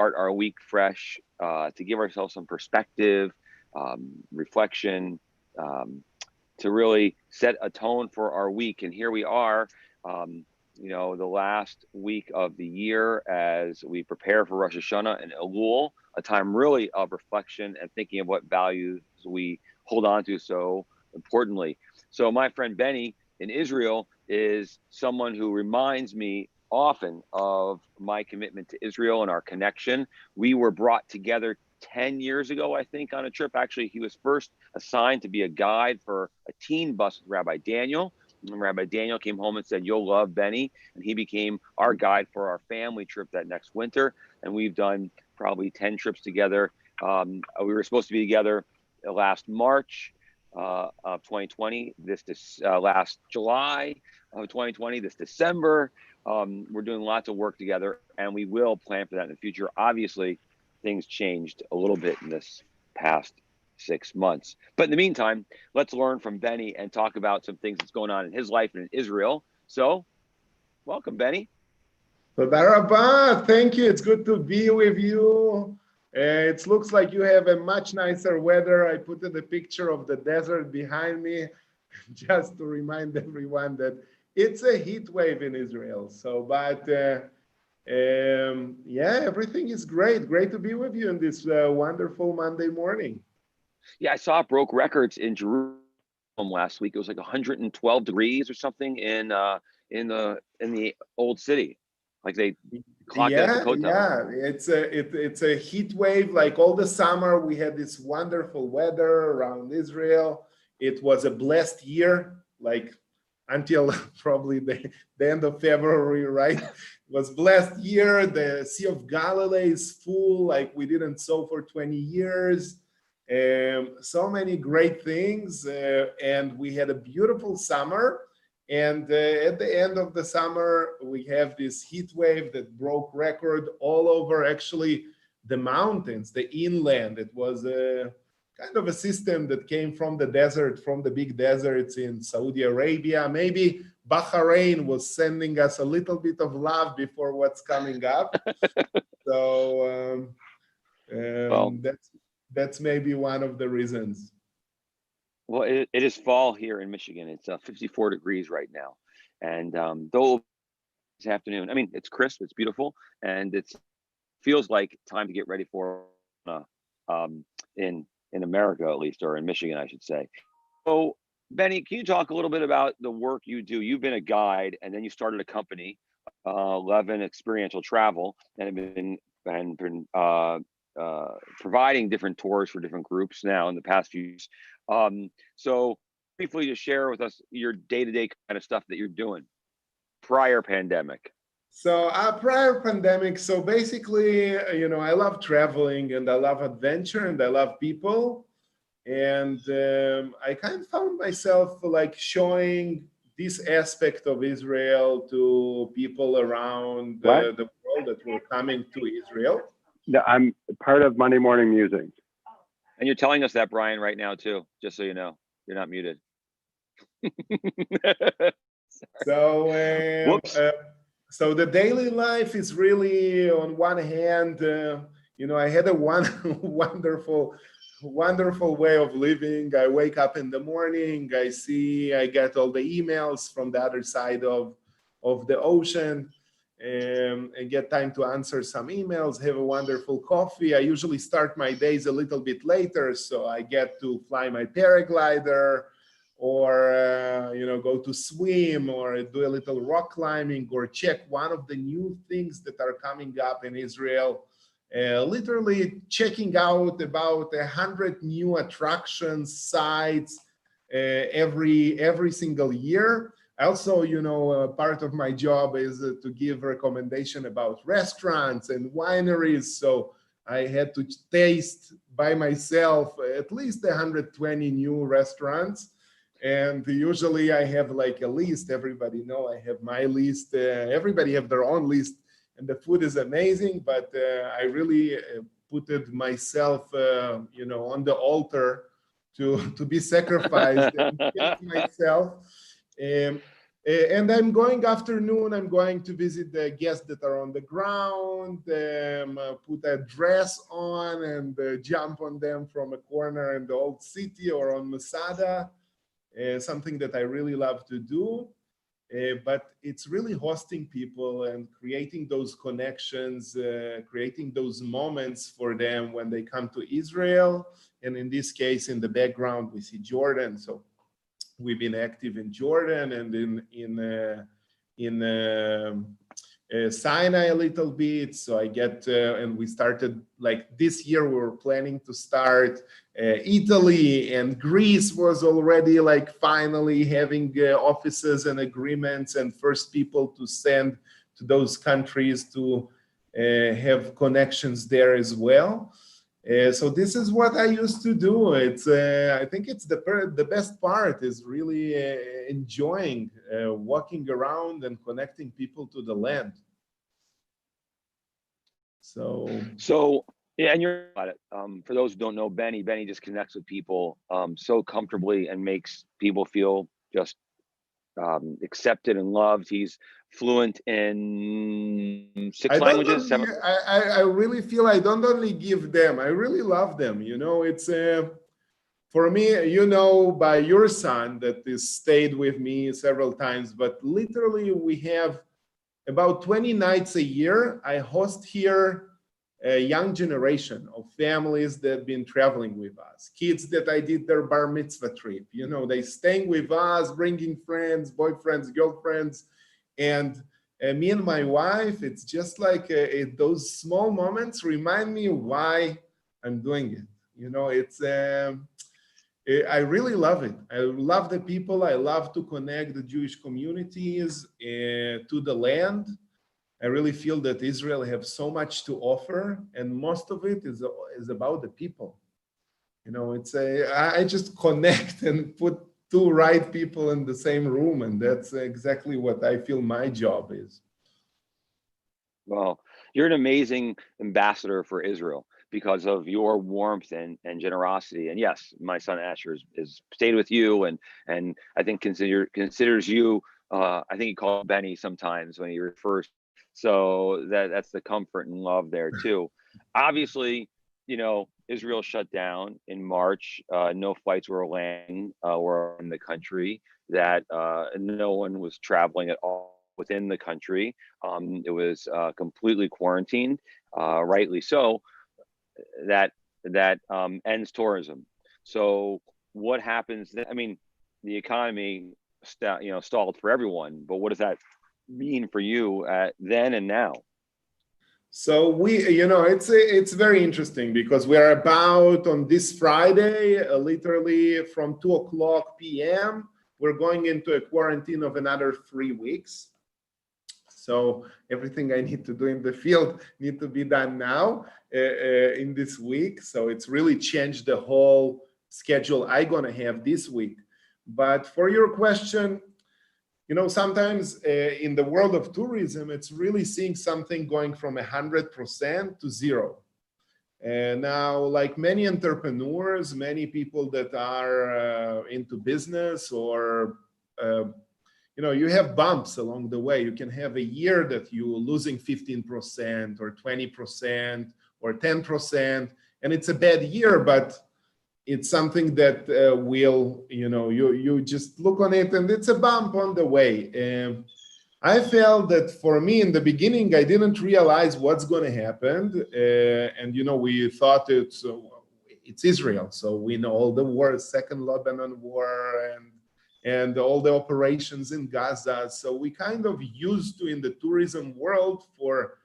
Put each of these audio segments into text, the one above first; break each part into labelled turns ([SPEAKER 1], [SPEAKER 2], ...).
[SPEAKER 1] start our week fresh, to give ourselves some perspective, reflection, um, to really set a tone for our week. And here we are, the last week of the year as we prepare for Rosh Hashanah and Elul, a time really of reflection and thinking of what values we hold on to so importantly. So my friend Benny in Israel is someone who reminds me often of my commitment to Israel and our connection. We were brought together 10 years ago, I think, on a trip. Actually, he was first assigned to be a guide for a teen bus with Rabbi Daniel. And Rabbi Daniel came home and said, "You'll love Benny." And he became our guide for our family trip that next winter. And we've done probably 10 trips together. We were supposed to be together last March of 2020, last July of 2020, this December. We're doing lots of work together, and we will plan for that in the future. Obviously, things changed a little bit in this past 6 months. But in the meantime, let's learn from Benny and talk about some things that's going on in his life and in Israel. So, welcome, Benny.
[SPEAKER 2] Toda rabba. Thank you. It's good to be with you. It looks like you have a much nicer weather. I put in the picture of the desert behind me just to remind everyone that it's a heat wave in Israel. So, but yeah, everything is great. Great to be with you on this wonderful Monday morning.
[SPEAKER 1] Yeah, I saw it broke records in Jerusalem last week. It was like 112 degrees or something in the old city. Like they clocked it at the Kotel.
[SPEAKER 2] Yeah. It's a heat wave. Like all the summer, we had this wonderful weather around Israel. It was a blessed year, like until probably the end of February, right? It was blessed year. The Sea of Galilee is full, like we didn't sow for 20 years. So many great things, and we had a beautiful summer. And at the end of the summer, we have this heat wave that broke record all over, actually, the mountains, the inland. It was a kind of a system that came from the desert, from the big deserts in Saudi Arabia. Maybe Bahrain was sending us a little bit of love before what's coming up. So
[SPEAKER 1] Well,
[SPEAKER 2] that's maybe one of the reasons.
[SPEAKER 1] well, it is fall here in Michigan. It's 54 degrees right now, and though this afternoon, I mean, it's crisp, it's beautiful, and it feels like time to get ready for uh, um, in America at least, or in Michigan, I should say. So, Benny, can you talk a little bit about the work you do? You've been a guide, and then you started a company, 11 Experiential Travel, and have been providing different tours for different groups now in the past few years. So, briefly, just share with us your day-to-day kind of stuff that you're doing prior pandemic.
[SPEAKER 2] So prior pandemic, so basically, I love traveling and I love adventure and I love people. And I kind of found myself like showing this aspect of Israel to people around
[SPEAKER 3] What?
[SPEAKER 2] the world that were coming to Israel.
[SPEAKER 3] No, I'm part of Monday Morning Musings.
[SPEAKER 1] And you're telling us that, Brian, right now too, just so you know, you're not muted.
[SPEAKER 2] So,
[SPEAKER 1] Whoops.
[SPEAKER 2] so the daily life is really, on one hand, I had a wonderful way of living. I wake up in the morning, I get all the emails from the other side of the ocean, and get time to answer some emails, have a wonderful coffee. I usually start my days a little bit later, so I get to fly my paraglider, or go to swim, or do a little rock climbing, or check one of the new things that are coming up in Israel. Literally checking out about 100 new attractions, sites, every single year. Also, part of my job is to give recommendation about restaurants and wineries. So I had to taste by myself at least 120 new restaurants. And usually I have like a list. Everybody know I have my list. Everybody have their own list, and the food is amazing. But I really put it myself, on the altar to be sacrificed and get myself. And I'm going afternoon, I'm going to visit the guests that are on the ground, put a dress on and jump on them from a corner in the old city or on Masada, something that I really love to do. But it's really hosting people and creating those connections, creating those moments for them when they come to Israel. And in this case, in the background, we see Jordan. So we've been active in Jordan and in Sinai a little bit. So I get, and we started like this year, we were planning to start Italy, and Greece was already like finally having offices and agreements and first people to send to those countries to have connections there as well. So this is what I used to do. It's I think it's the best part is really enjoying walking around and connecting people to the land.
[SPEAKER 1] So yeah, and you're about it. For those who don't know Benny, Benny just connects with people so comfortably and makes people feel just accepted and loved. He's fluent in 6 languages, 7.
[SPEAKER 2] I really feel I don't only give them, I really love them. You know, it's for me, you know, by your son that has stayed with me several times, but literally we have about 20 nights a year. I host here a young generation of families that have been traveling with us, kids that I did their bar mitzvah trip. You know, they staying with us, bringing friends, boyfriends, girlfriends, and me and my wife, it's just like those small moments remind me why I'm doing it. You know, it's I really love it. I love the people. I love to connect the Jewish communities to the land. I really feel that Israel has so much to offer, and most of it is about the people. You know, it's I just connect and put two right people in the same room, and that's exactly what I feel my job is.
[SPEAKER 1] Well, you're an amazing ambassador for Israel because of your warmth and generosity. And yes, my son Asher is stayed with you and I think considers you. I think he called Benny sometimes when he refers. So that's the comfort and love there too. Obviously, you know, Israel shut down in March. No flights were landing or in the country. That no one was traveling at all within the country. It was completely quarantined, rightly so. That ends tourism. So what happens then? I mean, the economy stalled for everyone, but what does that mean for you then and now?
[SPEAKER 2] So we, you know, it's very interesting because we are about on this Friday, literally from 2:00 p.m. We're going into a quarantine of another 3 weeks. So everything I need to do in the field need to be done now in this week. So it's really changed the whole schedule I'm gonna have this week. But for your question, you know, sometimes in the world of tourism, it's really seeing something going from 100% to zero. And now, like many entrepreneurs, many people that are into business or you know, you have bumps along the way. You can have a year that you're losing 15% or 20% or 10%, and it's a bad year, but it's something that will, you know, you just look on it and it's a bump on the way. I felt that for me in the beginning, I didn't realize what's going to happen. And, you know, we thought it's Israel. So we know all the wars, Second Lebanon War, and all the operations in Gaza. So we kind of used to in the tourism world for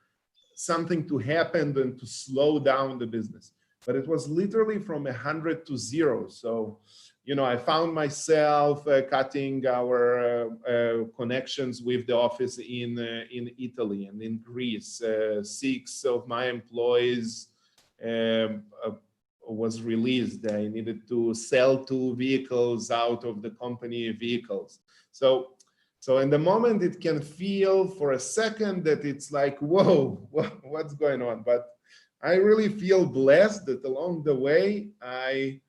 [SPEAKER 2] something to happen and to slow down the business. But it was literally from 100 to zero. So, you know, I found myself cutting our connections with the office in Italy and in Greece. 6 of my employees was released. I needed to sell 2 vehicles out of the company vehicles. So in the moment, it can feel for a second that it's like, whoa, what's going on? But I really feel blessed that along the way, I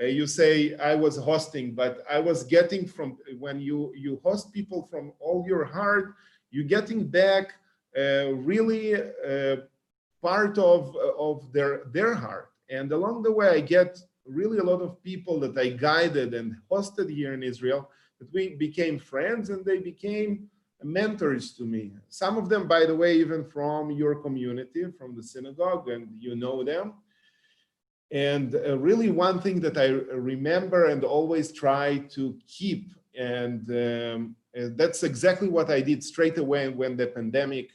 [SPEAKER 2] You say I was hosting, but I was getting from when you host people from all your heart, you're getting back really part of their heart. And along the way, I get really a lot of people that I guided and hosted here in Israel that we became friends, and they became mentors to me. Some of them, by the way, even from your community, from the synagogue, and you know them. And really one thing that I remember and always try to keep, and that's exactly what I did straight away when the pandemic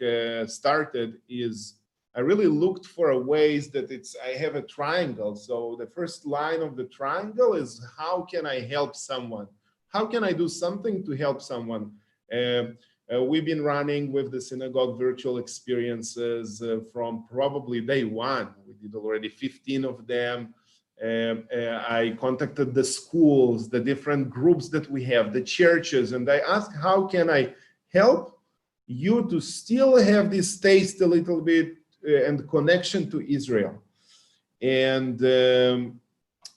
[SPEAKER 2] started, is I really looked for ways that I have a triangle. So the first line of the triangle is, how can I help someone? How can I do something to help someone? We've been running with the synagogue virtual experiences from probably day one. We did already 15 of them. I contacted the schools, the different groups that we have, the churches, and I asked, how can I help you to still have this taste a little bit and connection to Israel? And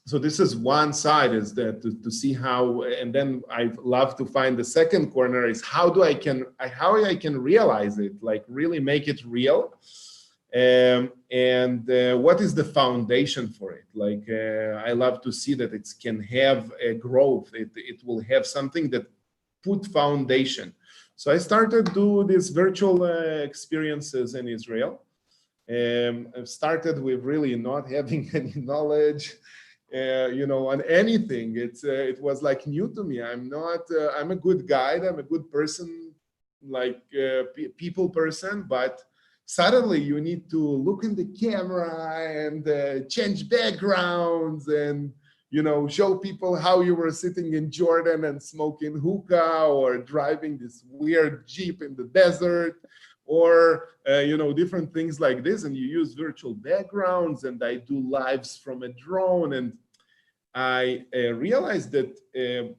[SPEAKER 2] so this is one side, is that to see how, and then I love to find the second corner is how I can realize it, like really make it real. And what is the foundation for it? Like I love to see that it can have a growth. It will have something that put foundation. So I started do these virtual experiences in Israel. I started with really not having any knowledge, on anything. It was like new to me. I'm a good guide. I'm a good person, like people person, but suddenly you need to look in the camera and change backgrounds and, show people how you were sitting in Jordan and smoking hookah or driving this weird Jeep in the desert, or different things like this. And you use virtual backgrounds, and I do lives from a drone. And I realized that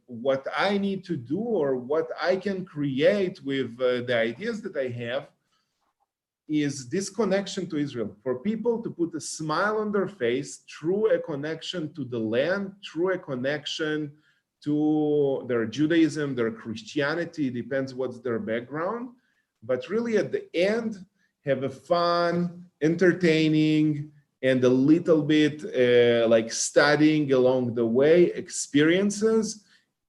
[SPEAKER 2] what I need to do, or what I can create with the ideas that I have, is this connection to Israel, for people to put a smile on their face through a connection to the land, through a connection to their Judaism, their Christianity, depends what's their background, but really at the end, have a fun, entertaining, and a little bit like studying along the way experiences.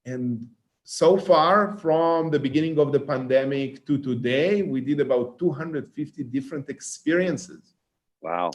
[SPEAKER 2] And so far, from the beginning of the pandemic to today, we did about 250 different experiences.
[SPEAKER 1] Wow.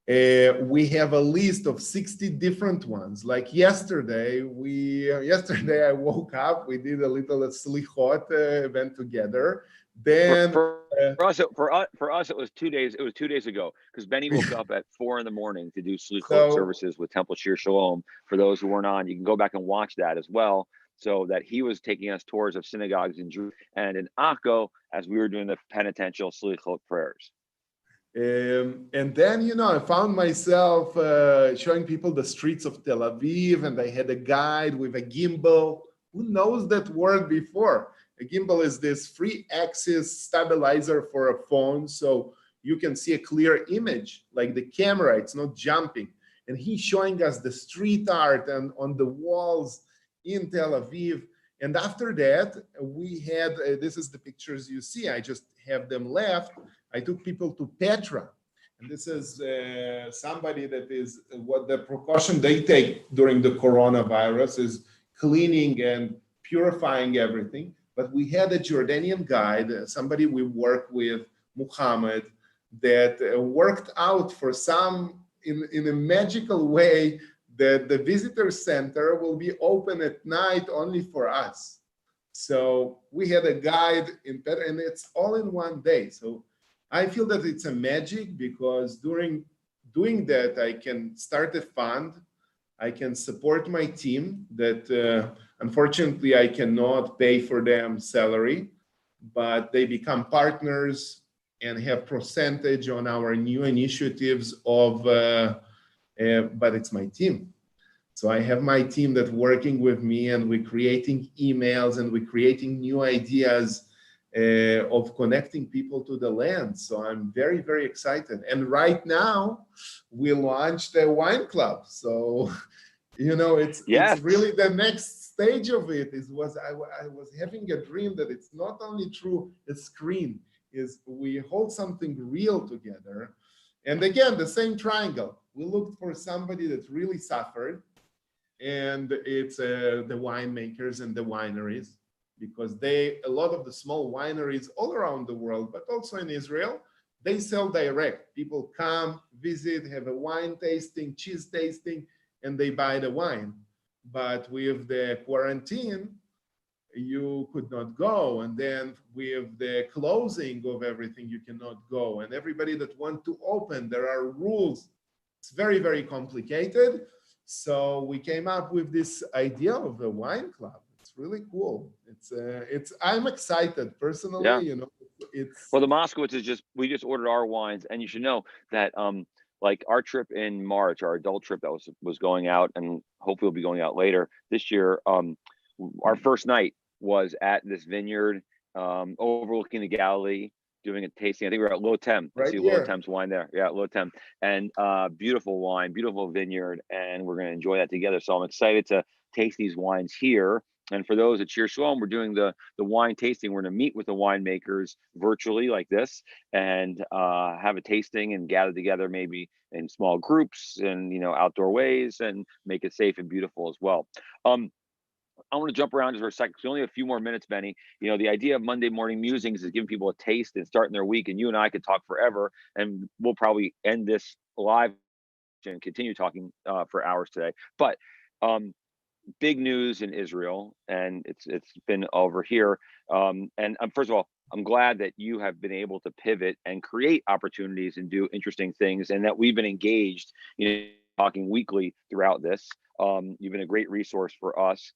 [SPEAKER 2] We have a list of 60 different ones. Like yesterday, I woke up, we did a little slichot event together. Then
[SPEAKER 1] for us, it was 2 days. It was 2 days ago, because Benny woke up at 4 a.m. to do slichot services with Temple Shir Shalom. For those who weren't on, you can go back and watch that as well. So that he was taking us tours of synagogues in Jerusalem and in Akko as we were doing the penitential slichot prayers.
[SPEAKER 2] And then, I found myself showing people the streets of Tel Aviv, and I had a guide with a gimbal. Who knows that word before? A gimbal is this free axis stabilizer for a phone, so you can see a clear image, like the camera, it's not jumping. And he's showing us the street art and on the walls in Tel Aviv. And after that, we had, this is the pictures you see, I just have them left. I took people to Petra. And this is somebody that is, what the precaution they take during the coronavirus is cleaning and purifying everything. But we had a Jordanian guide, somebody we work with, Muhammad, that worked out for some, in a magical way, that the visitor center will be open at night only for us. So we had a guide in Petra, and it's all in one day. So I feel that it's a magic, because during doing that, I can start a fund. I can support my team that unfortunately I cannot pay for them salary, but they become partners and have percentage on our new initiatives of, but it's my team. So I have my team that working with me, and we're creating emails, and we're creating new ideas of connecting people to the land. So I'm very, very excited. And right now we launched a wine club. So It's
[SPEAKER 1] Yes.
[SPEAKER 2] really the next stage of it. I was having a dream that it's not only through a screen, is we hold something real together. And again, the same triangle. We looked for somebody that really suffered, and it's the winemakers and the wineries, because a lot of the small wineries all around the world, but also in Israel, they sell direct. People come, visit, have a wine tasting, cheese tasting, and they buy the wine. But with the quarantine, you could not go. And then with the closing of everything, you cannot go. And everybody that want to open, there are rules. It's very, very complicated. So we came up with this idea of a wine club. It's really cool. I'm excited personally,
[SPEAKER 1] Yeah.
[SPEAKER 2] it's,
[SPEAKER 1] Well, the Moskowitz we just ordered our wines, and you should know that like our trip in March, our adult trip that was going out, and hopefully will be going out later this year. Our first night was at this vineyard overlooking the Galilee, doing a tasting. I think we were at Lotem. I
[SPEAKER 2] right
[SPEAKER 1] see
[SPEAKER 2] here.
[SPEAKER 1] Lotem's wine there. Yeah, Lotem, and beautiful wine, beautiful vineyard, and we're going to enjoy that together. So I'm excited to taste these wines here. And for those at Cheer Shalom, we're doing the wine tasting. We're going to meet with the winemakers virtually like this, and have a tasting and gather together maybe in small groups and outdoor ways, and make it safe and beautiful as well. I want to jump around just for a second because we only have a few more minutes, Benny. The idea of Monday morning musings is giving people a taste and starting their week. And you and I could talk forever, and we'll probably end this live and continue talking for hours today. But big news in Israel, and it's been over here. And first of all, I'm glad that you have been able to pivot and create opportunities and do interesting things, and that we've been engaged, talking weekly throughout this. You've been a great resource for us.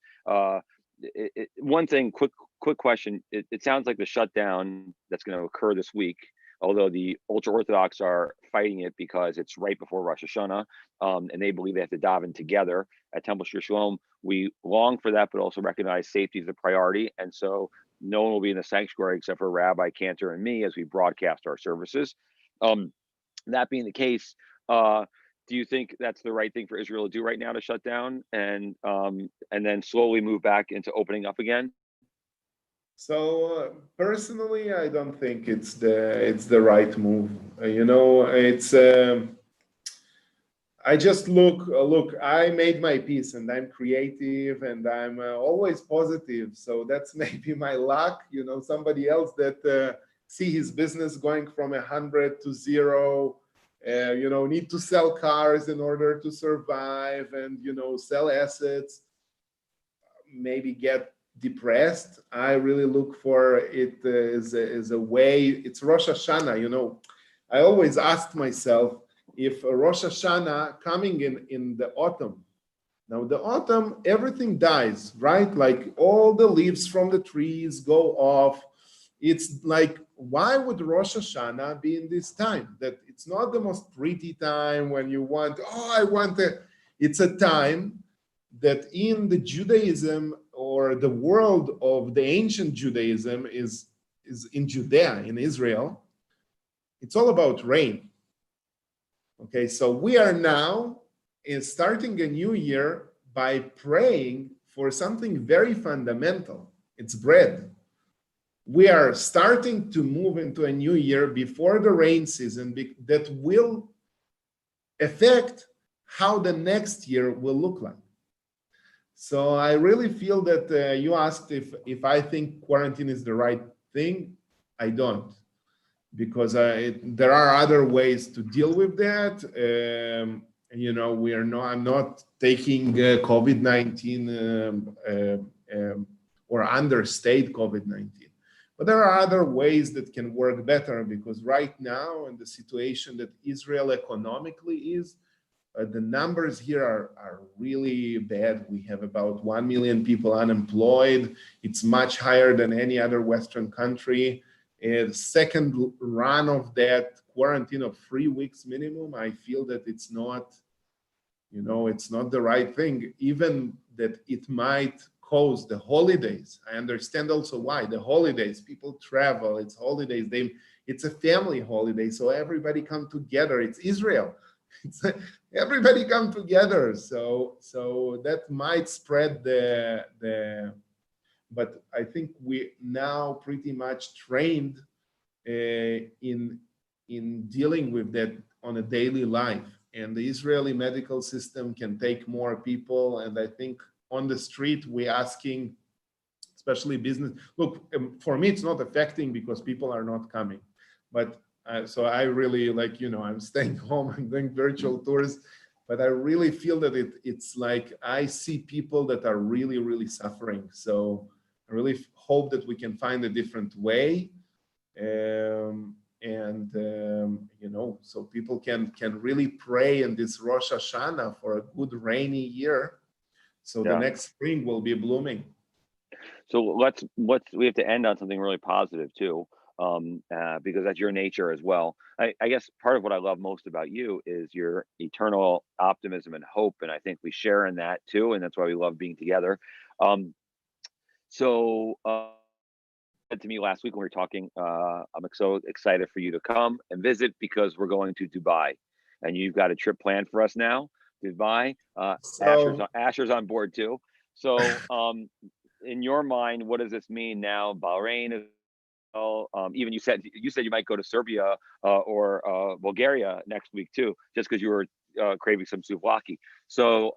[SPEAKER 1] One thing, quick question. It sounds like the shutdown that's going to occur this week, although the ultra-Orthodox are fighting it because it's right before Rosh Hashanah, and they believe they have to daven together at Temple Shir Shalom. We long for that, but also recognize safety is a priority. And so no one will be in the sanctuary except for Rabbi Cantor and me as we broadcast our services. That being the case, do you think that's the right thing for Israel to do right now, to shut down and then slowly move back into opening up again?
[SPEAKER 2] So personally, I don't think it's the right move. It's I just look. I made my peace, and I'm creative, and I'm always positive. So that's maybe my luck. Somebody else that see his business going from 100 to 0. Need to sell cars in order to survive, and sell assets. Maybe get depressed. I really look for it as a way. It's Rosh Hashanah. I always asked myself, if Rosh Hashanah coming in the autumn. Now the autumn, everything dies, right? Like all the leaves from the trees go off. It's like, why would Rosh Hashanah be in this time? That it's not the most pretty time when you want, it's a time that in the Judaism, or the world of the ancient Judaism, is in Judea, in Israel. It's all about rain. Okay, so we are now starting a new year by praying for something very fundamental. It's bread. We are starting to move into a new year before the rain season that will affect how the next year will look like. So I really feel that you asked if I think quarantine is the right thing. I don't. Because there are other ways to deal with that. I'm not taking COVID-19 or understate COVID-19. But there are other ways that can work better, because right now, in the situation that Israel economically is, the numbers here are really bad. We have about 1 million people unemployed. It's much higher than any other Western country. And second run of that quarantine of 3 weeks minimum, I feel that it's not the right thing. Even that it might cause the holidays. I understand also why. The holidays, people travel, it's holidays. It's a family holiday, so everybody come together. It's Israel. It's, everybody come together. So that might spread but I think we now pretty much trained in dealing with that on a daily life. And the Israeli medical system can take more people. And I think on the street, we're asking, especially business. Look, for me, it's not affecting because people are not coming. But so I really like, I'm staying home, I'm doing virtual tours, but I really feel that it's like I see people that are really, really suffering. So I really hope that we can find a different way. So people can really pray in this Rosh Hashanah for a good rainy year, so the
[SPEAKER 1] Yeah.
[SPEAKER 2] next spring will be blooming.
[SPEAKER 1] So we have to end on something really positive too, because that's your nature as well. I guess part of what I love most about you is your eternal optimism and hope, and I think we share in that too, and that's why we love being together. Um, so said to me last week when we were talking, I'm so excited for you to come and visit because we're going to Dubai, and you've got a trip planned for us now. Dubai,
[SPEAKER 2] So
[SPEAKER 1] Asher's on board too. So, in your mind, what does this mean now? Bahrain is well. Even you said you might go to Serbia or Bulgaria next week too, just because you were craving some souvlaki. So,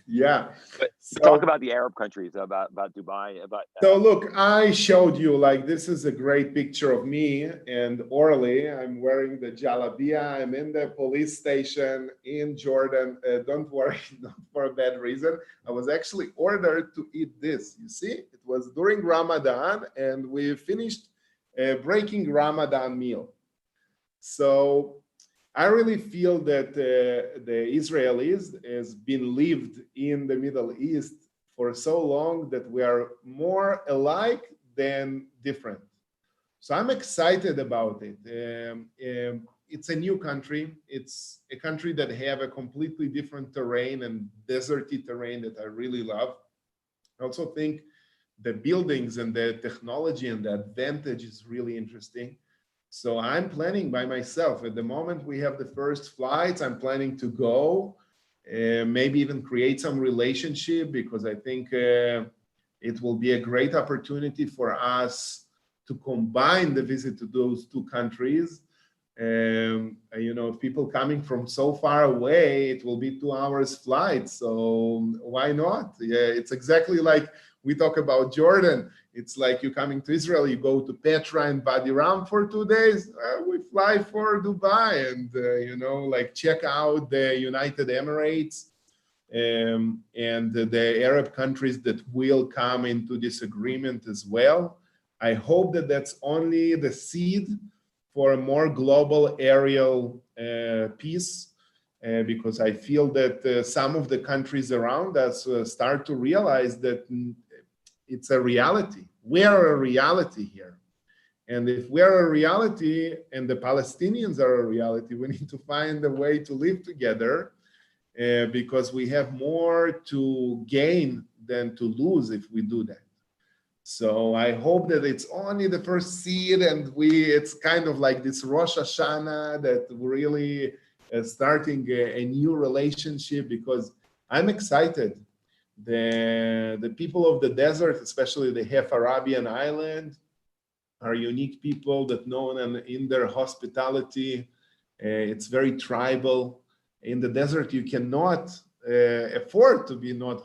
[SPEAKER 2] yeah.
[SPEAKER 1] but talk
[SPEAKER 2] So
[SPEAKER 1] about the Arab countries, about Dubai, about.
[SPEAKER 2] So look, I showed you, like, this is a great picture of me and Orly. I'm wearing the jalabia. I'm in the police station in Jordan. Don't worry, not for a bad reason. I was actually ordered to eat this. You see, it was during Ramadan and we finished a breaking Ramadan meal. So I really feel that the Israelis has been lived in the Middle East for so long that we are more alike than different. So I'm excited about it. It's a new country. It's a country that have a completely different terrain and deserty terrain that I really love. I also think the buildings and the technology and the advantage is really interesting. So I'm planning by myself. At the moment we have the first flights, I'm planning to go, maybe even create some relationship, because I think it will be a great opportunity for us to combine the visit to those two countries. If people coming from so far away, it will be 2 hours flight. So why not? Yeah, it's exactly like we talk about Jordan. It's like you coming to Israel, you go to Petra and Wadi Ram for 2 days. We fly for Dubai and, like check out the United Emirates and the Arab countries that will come into this agreement as well. I hope that that's only the seed for a more global aerial peace. Because I feel that some of the countries around us start to realize that it's a reality. We are a reality here. And if we are a reality and the Palestinians are a reality, we need to find a way to live together because we have more to gain than to lose if we do that. So I hope that it's only the first seed and it's kind of like this Rosh Hashanah that really starting a new relationship, because I'm excited. The people of the desert, especially the half Arabian island, are unique people that known and in their hospitality. It's very tribal. In the desert, you cannot afford to be not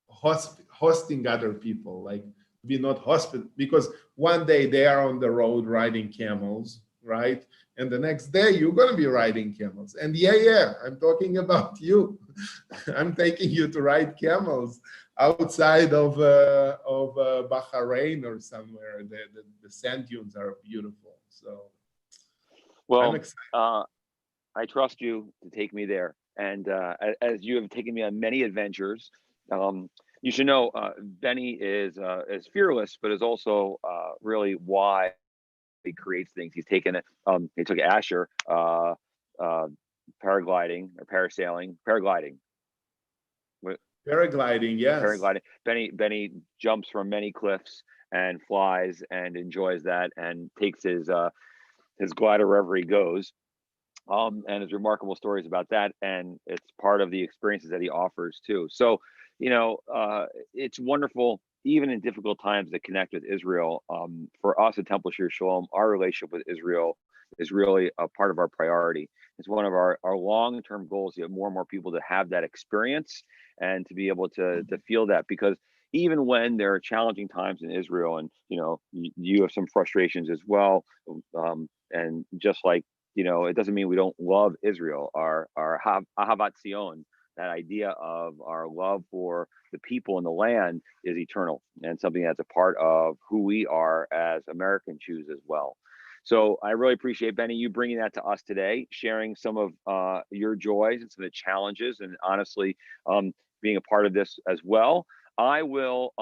[SPEAKER 2] hosting other people, like be not hospit, because one day they are on the road riding camels, right? And the next day you're going to be riding camels. And yeah, I'm talking about you. I'm taking you to ride camels outside of Bahrain or somewhere. The sand dunes are beautiful. So I'm
[SPEAKER 1] Well,
[SPEAKER 2] excited.
[SPEAKER 1] I trust you to take me there, and as you have taken me on many adventures, you should know Benny is fearless, but is also really wise. He creates things. He's taken it. He took Asher uh, paragliding or parasailing, paragliding.
[SPEAKER 2] Paragliding, yes.
[SPEAKER 1] Paragliding. Benny jumps from many cliffs and flies and enjoys that and takes his glider wherever he goes. and his remarkable stories about that, and it's part of the experiences that he offers too. So, it's wonderful, even in difficult times, to connect with Israel. For us at Temple Shir Shalom, our relationship with Israel is really a part of our priority. It's one of our long-term goals to get more and more people to have that experience and to be able to feel that, because even when there are challenging times in Israel, and you have some frustrations as well, and just like, it doesn't mean we don't love Israel. Our Ahavat Zion, that idea of our love for the people and the land, is eternal, and something that's a part of who we are as American Jews as well. So I really appreciate, Benny, you bringing that to us today, sharing some of your joys and some of the challenges, and honestly, being a part of this as well. I will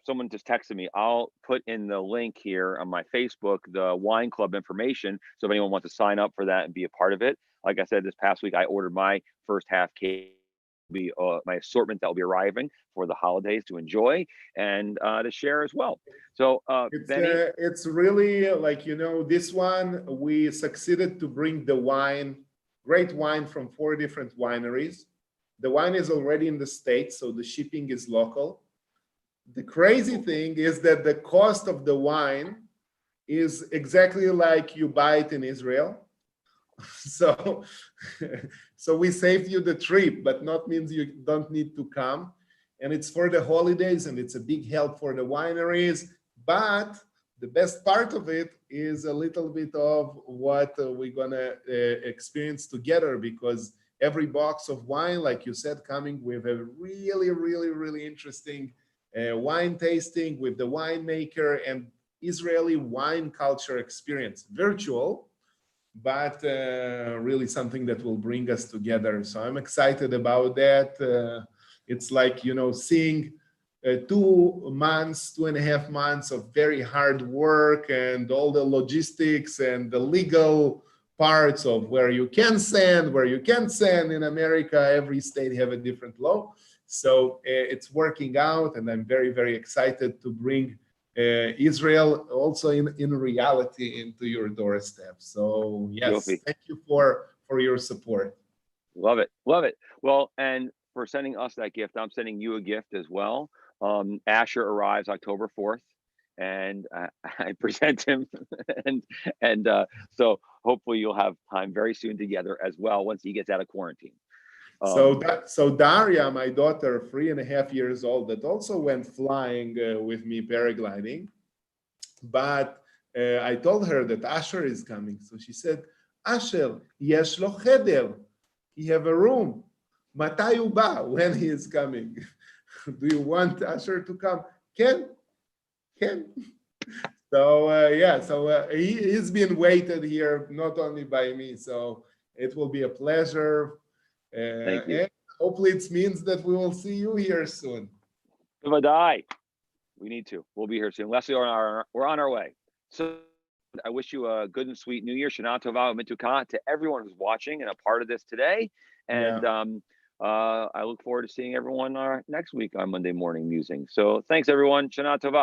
[SPEAKER 1] someone just texted me. I'll put in the link here on my Facebook, the wine club information. So if anyone wants to sign up for that and be a part of it, like I said, this past week, I ordered my first half cake, be my assortment that will be arriving for the holidays to enjoy and to share as well. So Benny,
[SPEAKER 2] it's really like, this one, we succeeded to bring the wine, great wine from 4 different wineries. The wine is already in the States, so the shipping is local. The crazy thing is that the cost of the wine is exactly like you buy it in Israel. So, so we saved you the trip, but not means you don't need to come. And it's for the holidays, and it's a big help for the wineries. But the best part of it is a little bit of what we're gonna experience together, because every box of wine, like you said, coming with a really, really, really interesting wine tasting with the winemaker and Israeli wine culture experience, virtual, but really something that will bring us together. So I'm excited about that. It's like, seeing 2 months, 2.5 months of very hard work and all the logistics and the legal parts of where you can send, where you can't send. In America, every state have a different law. So it's working out, and I'm very, very excited to bring Israel also in reality into your doorstep. So yes,
[SPEAKER 1] Yofi,
[SPEAKER 2] thank you for your support.
[SPEAKER 1] love it, love it. Well, and for sending us that gift, I'm sending you a gift as well. Asher arrives October 4th, and I present him, and so hopefully you'll have time very soon together as well once he gets out of quarantine.
[SPEAKER 2] So Daria, my daughter, 3.5 years old, that also went flying with me paragliding, but I told her that Asher is coming. So she said, Asher, yesh lo cheder. He have a room. Matai הוא בא? When he is coming. Do you want Asher to come? Ken? So he's been waited here, not only by me. So it will be a pleasure.
[SPEAKER 1] Thank you.
[SPEAKER 2] And hopefully it means that we will see you here soon.
[SPEAKER 1] Bye. We need to. We'll be here soon. Leslie, we're on our way. So I wish you a good and sweet New Year. Shana Tova Mituka to everyone who's watching and a part of this today. And I look forward to seeing everyone next week on Monday Morning Musing. So thanks, everyone. Shana Tova.